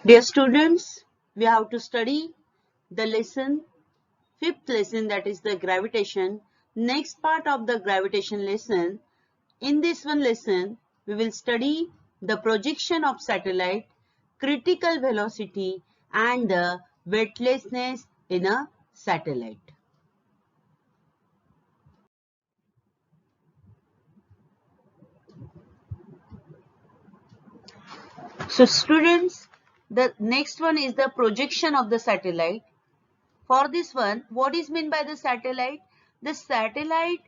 Dear students, we have to study the lesson, fifth lesson, that is the gravitation. Next part of the gravitation lesson. In this one lesson, we will study the projection of satellite, critical velocity and the weightlessness in a satellite. So students, the next one is the projection of the satellite. For this one, what is meant by the satellite? The satellite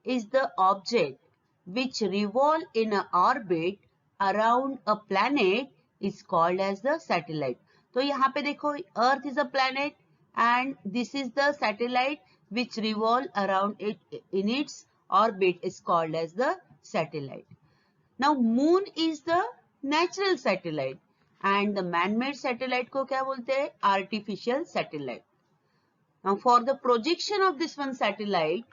is the object which revolve in an orbit around a planet is called as the satellite. तो यहाँ पे देखो, Earth is a planet and this is the satellite which revolve around it in its orbit is called as the satellite. Now moon is the natural satellite and the man-made satellite को क्या बोलते हैं? Artificial satellite. Now for the projection of this one satellite,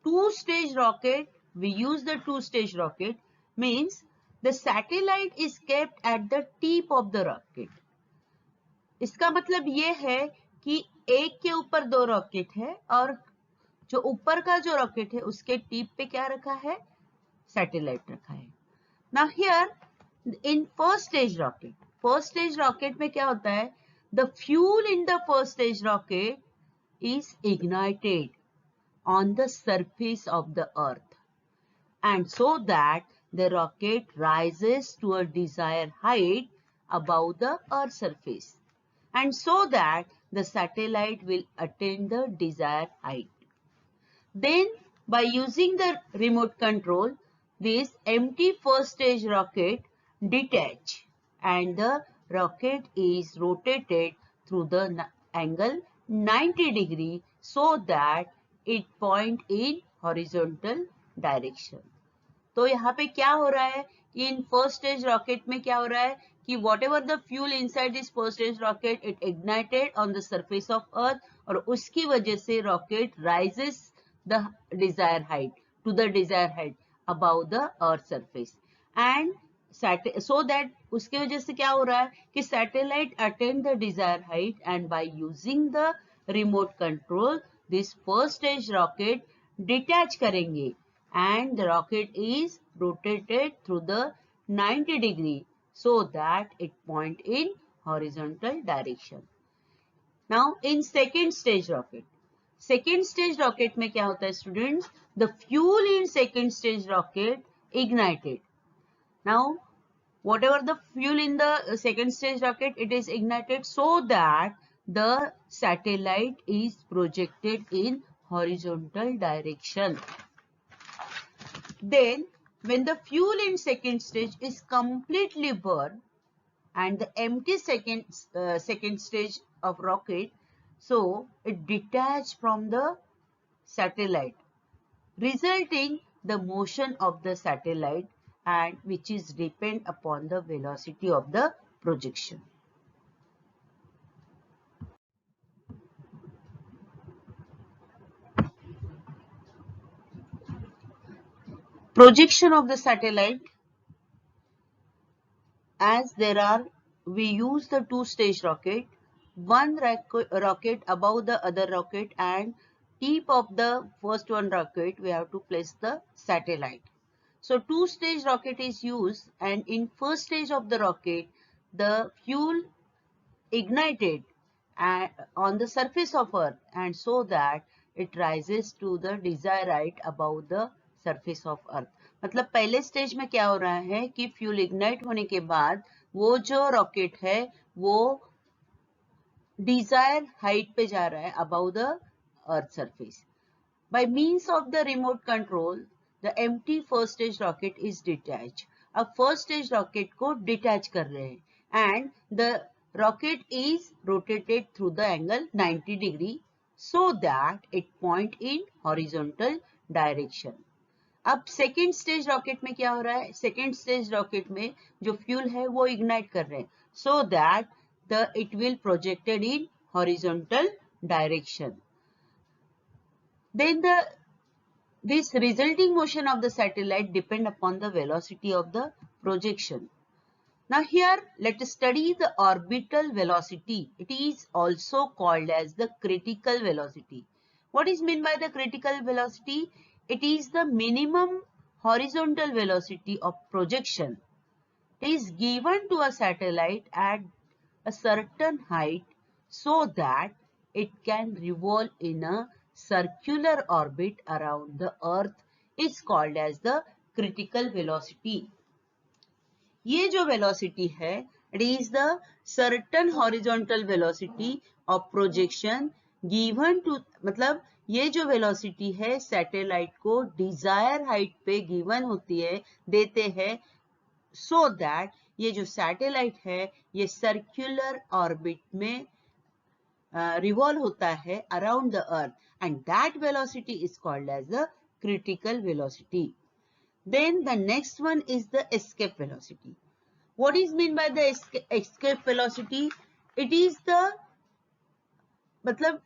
two-stage rocket, we use the two-stage rocket, means the satellite is kept at the tip of the rocket. इसका मतलब ये है कि एक के ऊपर दो रॉकेट है और जो ऊपर का जो रॉकेट है उसके टिप पे क्या रखा है? सैटेलाइट रखा है. Now here in first stage rocket में क्या होता है? The fuel in the first stage rocket is ignited on the surface of the earth, and so that the rocket rises to a desired height above the earth's surface, and so that the satellite will attain the desired height. Then by using the remote control, this empty first stage rocket detach and the rocket is rotated through the angle 90 degree so that it point in horizontal direction. तो यहाँ पे क्या हो रहा है कि in first stage rocket में क्या हो रहा है कि whatever the fuel inside this first stage rocket it ignited on the surface of earth और उसकी वजह से rocket rises the desired height to the desired height above the earth surface and so that उसकी वजह से क्या हो रहा है कि satellite attain the desired height and by using the remote control this first stage rocket detach करेंगे and the rocket is rotated through the 90 degree so that it point in horizontal direction. Now in second stage rocket में क्या होता है students? The fuel in second stage rocket ignited. Now whatever the fuel in the second stage rocket, it is ignited so that the satellite is projected in horizontal direction. Then when the fuel in second stage is completely burned and the empty second stage of rocket, so it detached from the satellite, resulting the motion of the satellite and which is depend upon the velocity of the projection. Projection of the satellite, as we use the two-stage rocket, one rocket above the other rocket and tip of the first one rocket we have to place the satellite. So two-stage rocket is used and in first stage of the rocket the fuel ignited on the surface of earth and so that it rises to the desired height above the surface of earth. मतलब पहले stage में क्या हो रहा है कि fuel ignite होने के बाद वो जो रॉकेट है वो डिजायर हाइट पे जा रहा है above the earth surface. By means of the remote control, the empty first stage rocket is detached. अब first stage rocket को detach कर रहे हैं and the rocket is rotated through the angle 90 degree so that it point in horizontal direction. अब second stage rocket में क्या हो रहा है? सेकेंड स्टेज रॉकेट में जो फ्यूल है वो इग्नाइट कर रहे हैं so that it will projected in horizontal direction. Then this resulting motion of the satellite depend upon the velocity of the projection. Now here let us study the orbital velocity. It is also called as the critical velocity. What is meant by the critical velocity? It is the minimum horizontal velocity of projection. It is given to a satellite at a certain height so that it can revolve in a circular orbit around the Earth is called as the critical velocity. ये जो velocity है it is the certain horizontal velocity of projection given to, मतलब ये जो velocity है satellite को Dzire height पे given होती है, देते हैं, सो दैट ये जो सैटेलाइट है ये सर्कुलर ऑर्बिट में रिवॉल्व होता है around the earth and that velocity is called as the critical velocity. Then the next one is the escape velocity. What is meant by the escape velocity? It is the मतलब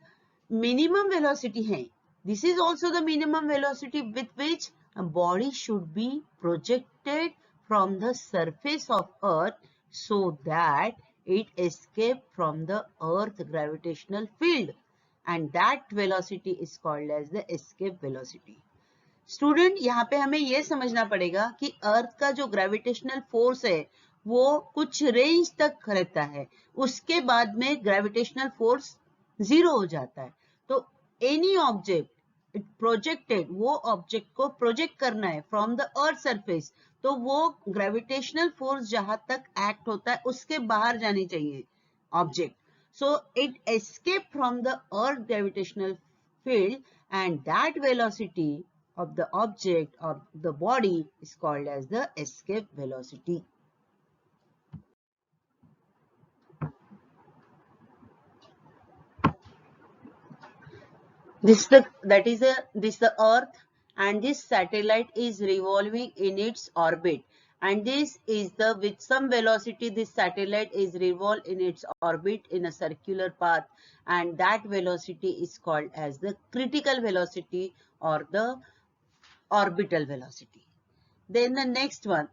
minimum velocity है. This is also the minimum velocity with which a body should be projected from the surface of Earth so that it escape from the Earth gravitational field, and that velocity is called as the escape velocity. Student यहाँ पे हमें यह समझना पड़ेगा कि अर्थ का जो gravitational force है वो कुछ रेंज तक रहता है, उसके बाद में ग्रेविटेशनल फोर्स जीरो हो जाता है. तो एनी ऑब्जेक्ट इट प्रोजेक्टेड, वो ऑब्जेक्ट को प्रोजेक्ट करना है फ्रॉम द अर्थ सरफेस, तो वो ग्रेविटेशनल फोर्स जहां तक एक्ट होता है उसके बाहर जानी चाहिए object. So it escape from the earth gravitational field and that velocity of the object or the body is called as the escape velocity. This is the Earth, and this satellite is revolving in its orbit, and this is the with some velocity this satellite is revolve in its orbit in a circular path, and that velocity is called as the critical velocity or the orbital velocity. Then the next one,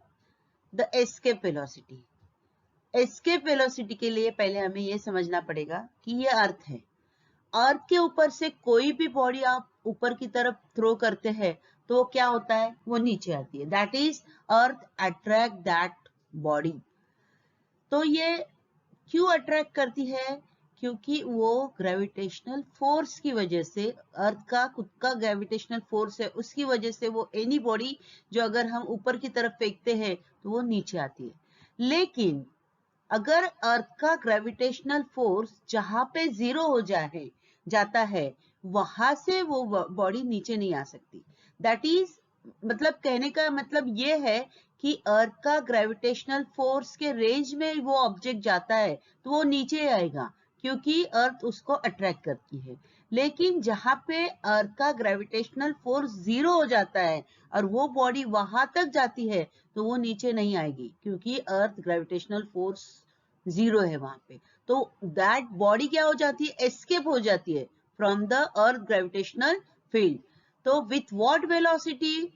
the escape velocity. Escape velocity के लिए पहले हमें ये समझना पड़ेगा कि ये अर्थ है. अर्थ के ऊपर से कोई भी बॉडी आप ऊपर की तरफ थ्रो करते हैं तो क्या होता है, वो नीचे आती है. That is earth attract that body. तो ये क्यों अट्रैक्ट करती है? क्योंकि वो ग्रेविटेशनल फोर्स की वजह से, अर्थ का खुद का ग्रेविटेशनल फोर्स है, उसकी वजह से वो एनी बॉडी जो अगर हम ऊपर की तरफ फेंकते हैं तो वो नीचे आती है. लेकिन अगर अर्थ का ग्रेविटेशनल फोर्स जहां पे जीरो हो जाता है वहां से वो बॉडी नीचे नहीं आ सकती. दैट इज मतलब कहने का मतलब ये है कि अर्थ का ग्रेविटेशनल फोर्स के रेंज में वो ऑब्जेक्ट जाता है तो वो नीचे आएगा क्योंकि अर्थ उसको अट्रैक्ट करती है. लेकिन जहां पे अर्थ का ग्रेविटेशनल फोर्स जीरो हो जाता है और वो बॉडी वहां तक जाती है तो वो नीचे नहीं आएगी क्योंकि अर्थ ग्रेविटेशनल फोर्स जीरो है वहां पे. तो दैट बॉडी क्या हो जाती है, एस्केप हो जाती है from the earth gravitational field. तो with what velocity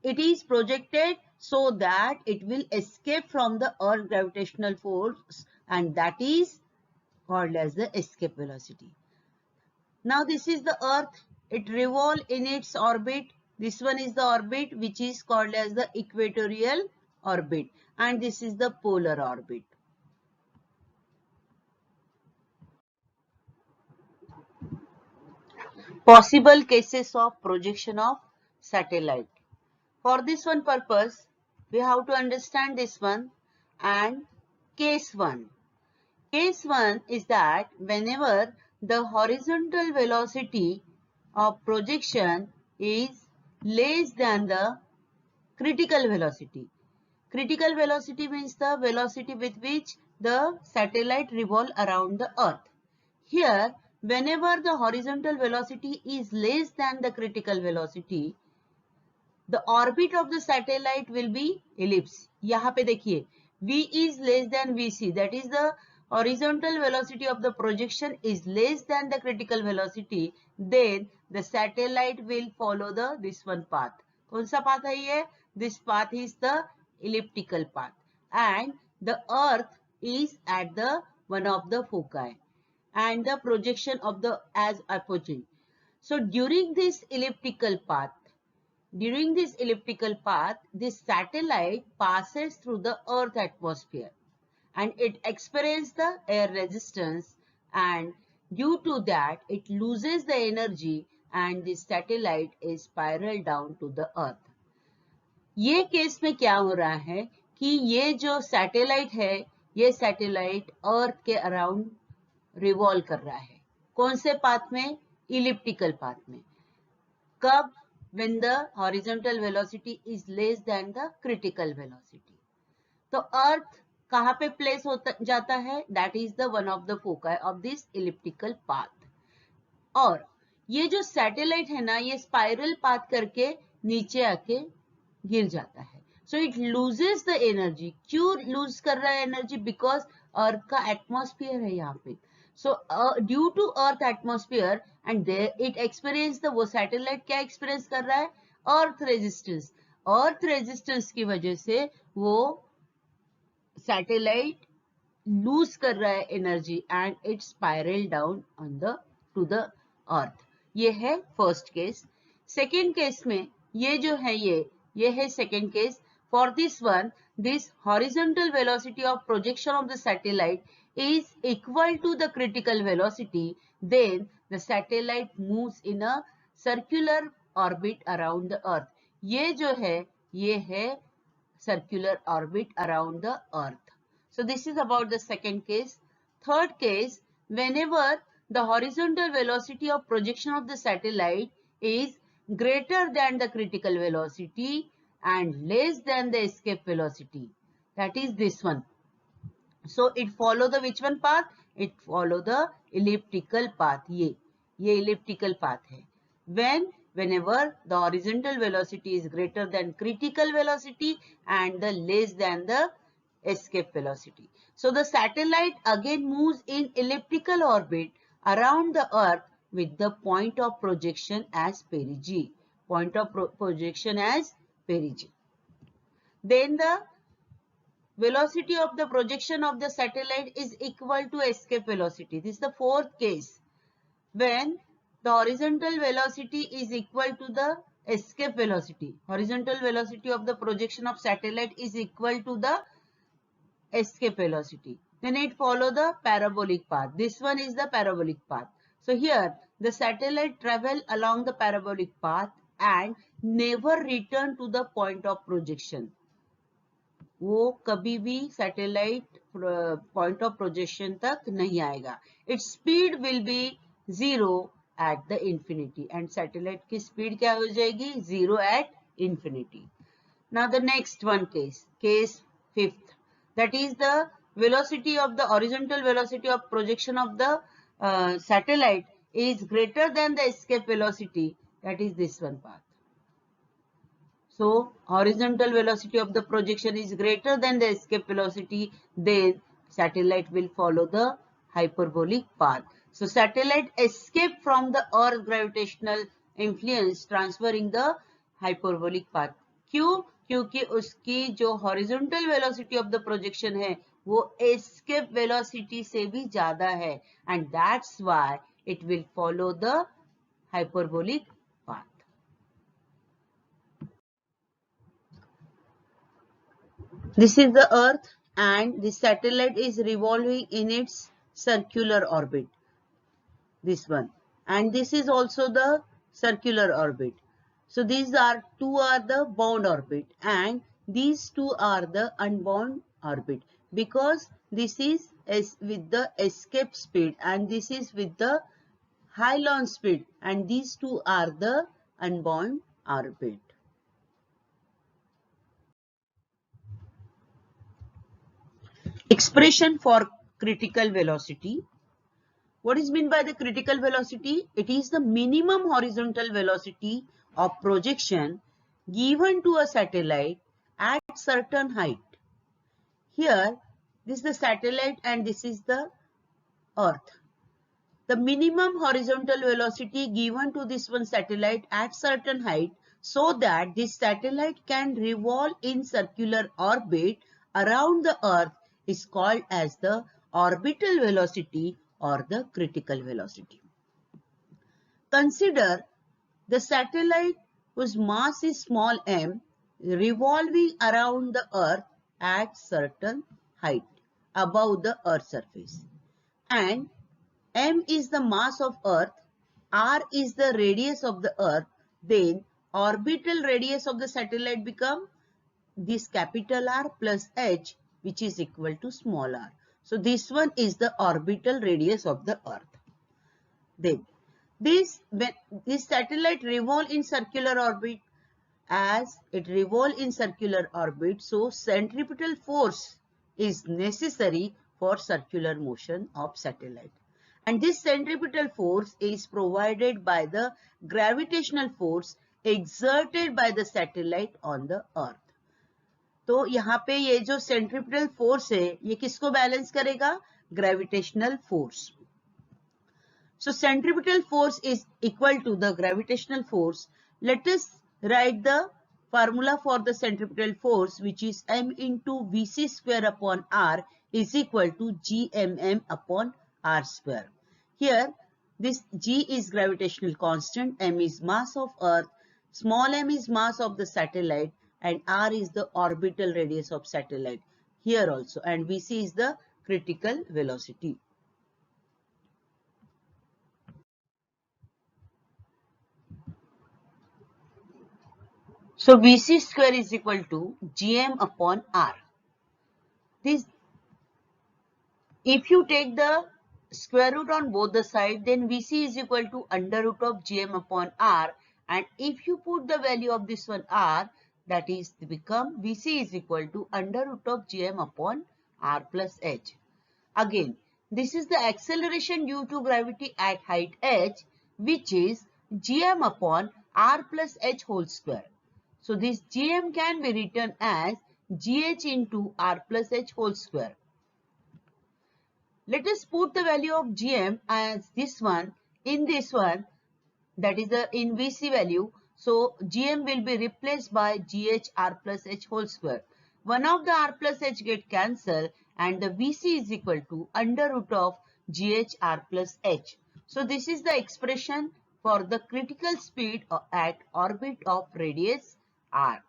it is projected so that it will escape from the earth gravitational force, and that is called as the escape velocity. Now this is the earth, it revolves in its orbit. This one is the orbit which is called as the equatorial orbit, and this is the polar orbit. Possible cases of projection of satellite. For this one purpose, we have to understand this one and case 1. Case 1 is that whenever the horizontal velocity of projection is less than the critical velocity. Critical velocity means the velocity with which the satellite revolves around the earth. Here, whenever the horizontal velocity is less than the critical velocity, the orbit of the satellite will be ellipse. यहाँ पे देखिए v is less than vc, that is the horizontal velocity of the projection is less than the critical velocity, then the satellite will follow this one path. कौन सा path है ये? This path is the elliptical path, and the earth is at the one of the foci and the projection of the as apogee. So during this elliptical path, this satellite passes through the earth atmosphere and it experiences the air resistance, and due to that it loses the energy and the satellite is spiral down to the earth. ये case में क्या हो रहा है कि ये जो satellite है, ये सैटेलाइट अर्थ के अराउंड रिवॉल्व कर रहा है. कौन से पाथ में? इलिप्टिकल पाथ में. कब? when the horizontal velocity is less than the critical velocity. तो अर्थ कहाँ पे प्लेस होता जाता है? That is the one of the foci of this elliptical path. और ये जो सैटेलाइट है ना, ये स्पाइरल पाथ करके नीचे आके गिर जाता है. So it loses the energy. क्यों लूज कर रहा है एनर्जी? बिकॉज अर्थ का एटमॉस्फेयर है यहाँ पे. So due to earth atmosphere and there it experience the, वो सैटेलाइट क्या एक्सपीरियंस कर रहा है? Earth resistance. अर्थ रेजिस्टेंस की वजह से वो सैटेलाइट लूज कर रहा है energy and it spiral down on the two the earth. ये है फर्स्ट केस. सेकेंड केस में ये जो है ये है second case. For this one, this horizontal velocity of projection of the satellite is equal to the critical velocity, then the satellite moves in a circular orbit around the earth. ये जो है ये है circular orbit around the earth. So this is about the second case. Third case, whenever the horizontal velocity of projection of the satellite is greater than the critical velocity and less than the escape velocity, that is this one. So it follow the which one path? It follow the elliptical path. ये elliptical path है. Whenever the horizontal velocity is greater than critical velocity and the less than the escape velocity. So the satellite again moves in elliptical orbit around the earth with the point of projection as perigee. Point of projection as perigee. Then the velocity of the projection of the satellite is equal to escape velocity. This is the fourth case. When the horizontal velocity is equal to the escape velocity. Horizontal velocity of the projection of satellite is equal to the escape velocity. Then it follow the parabolic path. This one is the parabolic path. So here the satellite travel along the parabolic path and never return to the point of projection. वो कभी भी satellite point of projection तक नहीं आएगा. Its speed will be 0 at the infinity and satellite की speed क्या हो जाएगी? 0 at infinity. Now the next one case fifth, that is the velocity of the horizontal velocity of projection of the satellite is greater than the escape velocity, that is this one path. So horizontal velocity of the projection is greater than the escape velocity, then satellite will follow the hyperbolic path. So satellite escape from the earth gravitational influence transferring the hyperbolic path. क्यों? क्योंकि उसकी जो horizontal velocity of the projection है वो escape velocity से भी ज्यादा है and that's why it will follow the hyperbolic path. This is the earth and the satellite is revolving in its circular orbit. This one. And this is also the circular orbit. So these are two are the bound orbit and these two are the unbound orbit, because this is with the escape speed and this is with the high launch speed and these two are the unbound orbit. Expression for critical velocity. What is meant by the critical velocity? It is the minimum horizontal velocity of projection given to a satellite at certain height. Here, this is the satellite and this is the earth. The minimum horizontal velocity given to this one satellite at certain height so that this satellite can revolve in circular orbit around the earth is called as the orbital velocity or the critical velocity. Consider the satellite whose mass is small m revolving around the earth at certain height above the earth's surface, and m is the mass of earth, r is the radius of the earth. Then orbital radius of the satellite become this capital R plus h, which is equal to small r. So this one is the orbital radius of the earth. Then this satellite revolve in circular orbit. As it revolve in circular orbit, so centripetal force is necessary for circular motion of satellite. And this centripetal force is provided by the gravitational force exerted by the satellite on the earth. तो यहाँ पे ये जो centripetal force है ये किसको balance करेगा? Gravitational force. So centripetal force is equal to the gravitational force. Let us write the formula for the centripetal force, which is m into Vc square upon r is equal to gmm upon r square. Here this g is gravitational constant, m is mass of earth, small m is mass of the satellite, and r is the orbital radius of satellite here also, and Vc is the critical velocity. So Vc square is equal to gm upon r. This, if you take the square root on both the sides, then Vc is equal to under root of gm upon r, and if you put the value of this one r, that is become Vc is equal to under root of gm upon r plus h. Again, this is the acceleration due to gravity at height h, which is gm upon r plus h whole square. So this gm can be written as gh into r plus h whole square. Let us put the value of gm as this one in this one, that is the in Vc value. So gm will be replaced by gh r plus h whole square. One of the r plus h get cancelled and the Vc is equal to under root of gh r plus h. So this is the expression for the critical speed at orbit of radius r.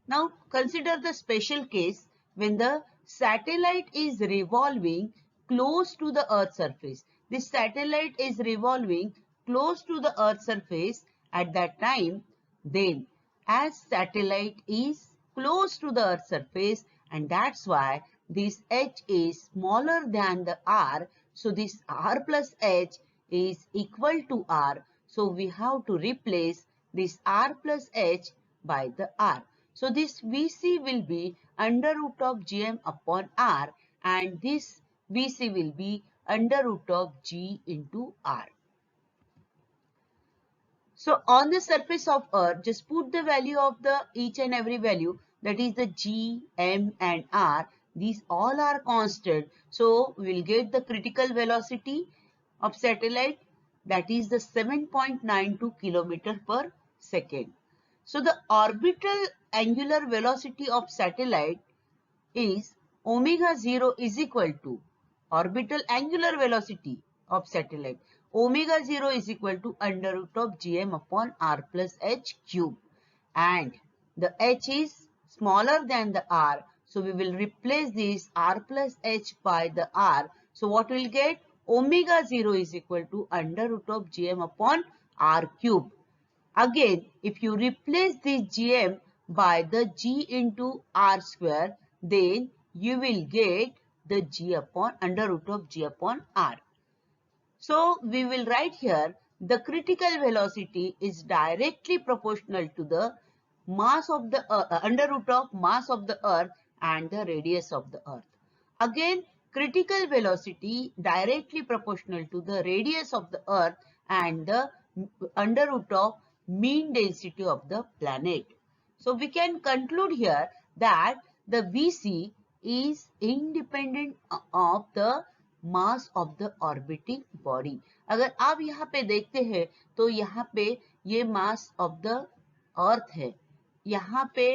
Now consider the special case when the satellite is revolving close to the earth's surface. This satellite is revolving close to the earth's surface at that time. Then as satellite is close to the earth's surface, and that's why this h is smaller than the r, so this r plus h is equal to r. So we have to replace this r plus h by the r. So this Vc will be under root of gm upon r, and this Vc will be under root of g into r. So on the surface of earth, just put the value of the each and every value, that is the g, m and r. These all are constant. So we will get the critical velocity of satellite, that is the 7.92 kilometer per second. So the orbital angular velocity of satellite is omega 0 is equal to orbital angular velocity of satellite. Omega 0 is equal to under root of gm upon r plus h cube, and the h is smaller than the r, so we will replace this r plus h by the r. So what we will get? Omega 0 is equal to under root of gm upon r cube. Again, if you replace this gm by the g into r square, then you will get the g upon under root of g upon r. So we will write here the critical velocity is directly proportional to the mass of the under root of mass of the earth and the radius of the earth. Again, critical velocity directly proportional to the radius of the earth and the under root of mean density of the planet. So we can conclude here that the Vc is independent of the mass of the orbiting body. अगर आप यहाँ पे देखते हैं तो यहाँ पे ये मास ऑफ द अर्थ है, यहाँ पे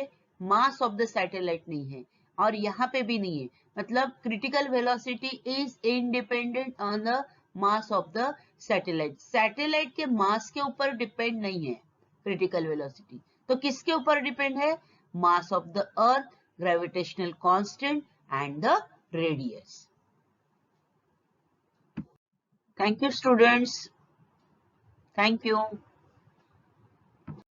मास ऑफ द सैटेलाइट नहीं है. और यहाँ पे भी नहीं है, मतलब critical velocity is independent on the mass of the satellite. Satellite के मास के ऊपर डिपेंड नहीं है क्रिटिकल वेलोसिटी, तो किसके ऊपर डिपेंड है? Mass of the earth, gravitational constant and the radius. Thank you students, thank you.